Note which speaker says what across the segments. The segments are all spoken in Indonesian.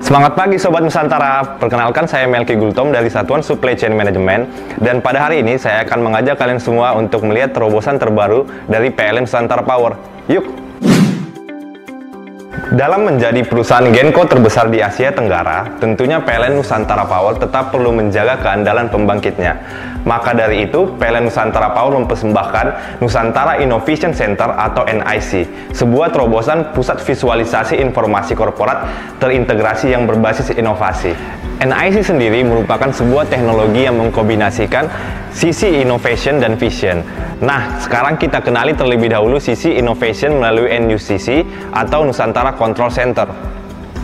Speaker 1: Semangat pagi Sobat Nusantara, perkenalkan saya Melki Gultom dari Satuan Supply Chain Management, dan pada hari ini saya akan mengajak kalian semua untuk melihat terobosan terbaru dari PLN Nusantara Power. Yuk! Dalam menjadi perusahaan Genco terbesar di Asia Tenggara, tentunya PLN Nusantara Power tetap perlu menjaga keandalan pembangkitnya. Maka dari itu, PLN Nusantara Power mempersembahkan Nusantara Innovation Center atau NIC, sebuah terobosan pusat visualisasi informasi korporat terintegrasi yang berbasis inovasi. NIC sendiri merupakan sebuah teknologi yang mengkombinasikan sisi innovation dan vision. Nah, sekarang kita kenali terlebih dahulu sisi innovation melalui NUCC atau Nusantara Control Center.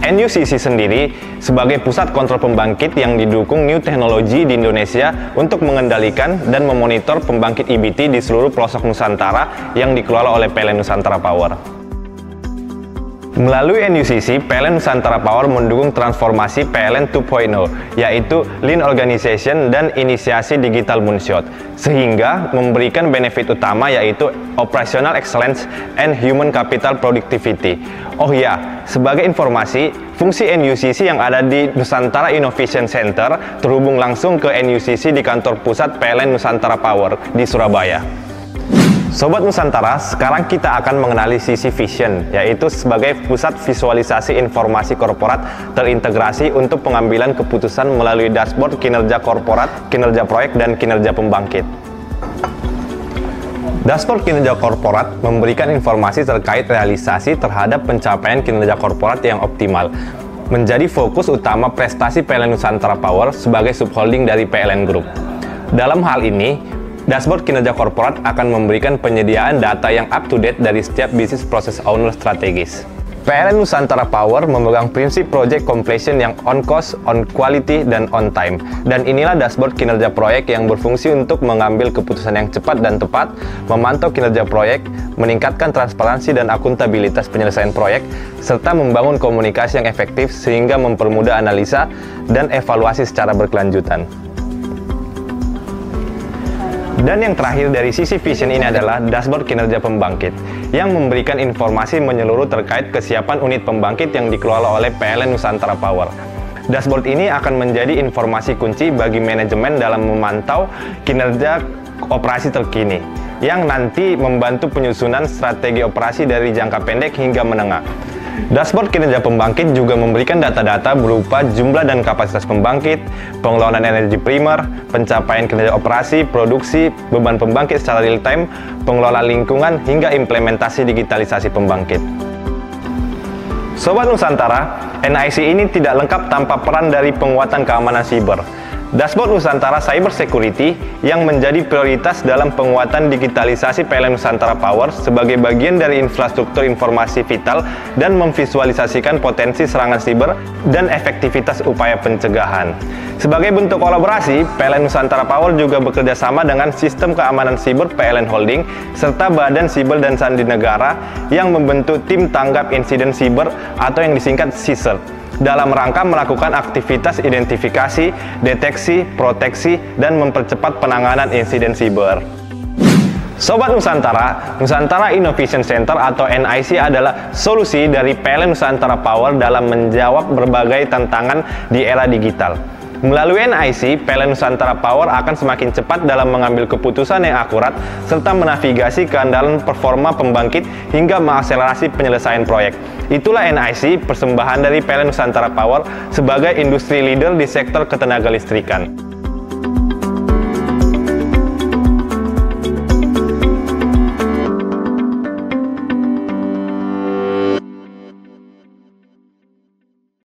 Speaker 1: NUCC sendiri sebagai pusat kontrol pembangkit yang didukung new teknologi di Indonesia untuk mengendalikan dan memonitor pembangkit EBT di seluruh pelosok Nusantara yang dikelola oleh PLN Nusantara Power. Melalui NUCC, PLN Nusantara Power mendukung transformasi PLN 2.0, yaitu Lean Organization dan inisiasi Digital Moonshot, sehingga memberikan benefit utama yaitu Operational Excellence and Human Capital Productivity. Oh ya, sebagai informasi, fungsi NUCC yang ada di Nusantara Innovation Center terhubung langsung ke NUCC di kantor pusat PLN Nusantara Power di Surabaya. Sobat Nusantara, sekarang kita akan mengenali sisi vision, yaitu sebagai pusat visualisasi informasi korporat terintegrasi untuk pengambilan keputusan melalui dashboard kinerja korporat, kinerja proyek, dan kinerja pembangkit. Dashboard kinerja korporat memberikan informasi terkait realisasi terhadap pencapaian kinerja korporat yang optimal, menjadi fokus utama prestasi PLN Nusantara Power sebagai subholding dari PLN Group. Dalam hal ini, dashboard kinerja korporat akan memberikan penyediaan data yang up-to-date dari setiap bisnis proses owner strategis. PLN Nusantara Power memegang prinsip project completion yang on cost, on quality, dan on time. Dan inilah dashboard kinerja proyek yang berfungsi untuk mengambil keputusan yang cepat dan tepat, memantau kinerja proyek, meningkatkan transparansi dan akuntabilitas penyelesaian proyek, serta membangun komunikasi yang efektif sehingga mempermudah analisa dan evaluasi secara berkelanjutan. Dan yang terakhir dari sisi vision ini adalah dashboard kinerja pembangkit yang memberikan informasi menyeluruh terkait kesiapan unit pembangkit yang dikelola oleh PLN Nusantara Power. Dashboard ini akan menjadi informasi kunci bagi manajemen dalam memantau kinerja operasi terkini yang nanti membantu penyusunan strategi operasi dari jangka pendek hingga menengah. Dashboard kinerja pembangkit juga memberikan data-data berupa jumlah dan kapasitas pembangkit, pengelolaan energi primer, pencapaian kinerja operasi, produksi, beban pembangkit secara real-time, pengelolaan lingkungan, hingga implementasi digitalisasi pembangkit. Sobat Nusantara, NIC ini tidak lengkap tanpa peran dari penguatan keamanan siber. Dashboard Nusantara Cyber Security yang menjadi prioritas dalam penguatan digitalisasi PLN Nusantara Power sebagai bagian dari infrastruktur informasi vital dan memvisualisasikan potensi serangan siber dan efektivitas upaya pencegahan. Sebagai bentuk kolaborasi, PLN Nusantara Power juga bekerja sama dengan Sistem Keamanan Siber PLN Holding serta Badan Siber dan Sandi Negara yang membentuk Tim Tanggap Insiden Siber atau yang disingkat SISER, dalam rangka melakukan aktivitas identifikasi, deteksi, proteksi, dan mempercepat penanganan insiden siber. Sobat Nusantara, Nusantara Innovation Center atau NIC adalah solusi dari PLN Nusantara Power dalam menjawab berbagai tantangan di era digital. Melalui NIC, PLN Nusantara Power akan semakin cepat dalam mengambil keputusan yang akurat serta menavigasi keandalan performa pembangkit hingga mengakselerasi penyelesaian proyek. Itulah NIC, persembahan dari PLN Nusantara Power sebagai industri leader di sektor ketenagalistrikan.